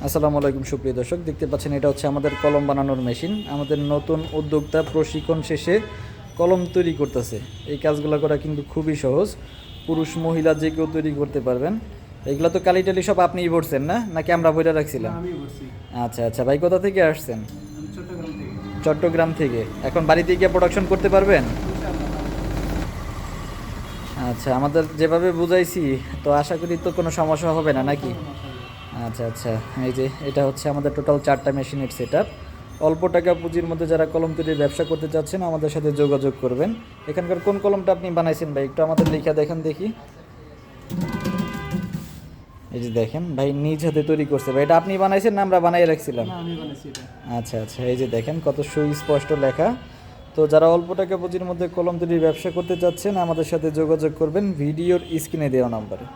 আসসালামু আলাইকুম সুপ্রিয় দর্শক, দেখতে পাচ্ছেন এটা হচ্ছে আমাদের কলম বানানোর মেশিন। আমাদের নতুন উদ্যোক্তা প্রশিক্ষণ শেষে কলম তৈরি করতেছে। এই কাজগুলো করা কিন্তু খুবই সহজ, পুরুষ মহিলা যে কেউ তৈরি করতে পারবেন। এগুলো তো কালি টালি সব আপনিই ভরছেন না, নাকি আমরা বইটা রাখছিলাম? আমি বলছি আচ্ছা আচ্ছা ভাই, কোথা থেকে আসছেন? আমি চট্টগ্রাম থেকে। চট্টগ্রাম থেকে। এখন বাড়িতে গিয়ে প্রোডাকশন করতে পারবেন? আচ্ছা, আমাদের যেভাবে বুঝাইছি তো আশা করি তো কোনো সমস্যা হবে না নাকি? আচ্ছা আচ্ছা, এই যে এটা হচ্ছে আমাদের টোটাল 4টা মেশিনের সেটআপ। অল্প টাকা পুঁজির মধ্যে যারা কলম তৈরির ব্যবসা করতে চাচ্ছেন আমাদের সাথে যোগাযোগ করবেন। এখানকার কোন কলমটা আপনি বানাইছেন ভাই, একটু আমাদের লেখা দেখেন দেখি। এই যে দেখেন ভাই, নিজ হাতে তৈরি করছে ভাই। এটা আপনি বানাইছেন না আমরা বানাই রাখছিলাম? না, আমি বানাইছি এটা। আচ্ছা আচ্ছা, এই যে দেখেন কত সুস্পষ্ট লেখা। তো যারা অল্প টাকা পুঁজির মধ্যে কলম তৈরির ব্যবসা করতে চাচ্ছেন আমাদের সাথে যোগাযোগ করবেন ভিডিওর স্ক্রিনে দেওয়া নাম্বারে।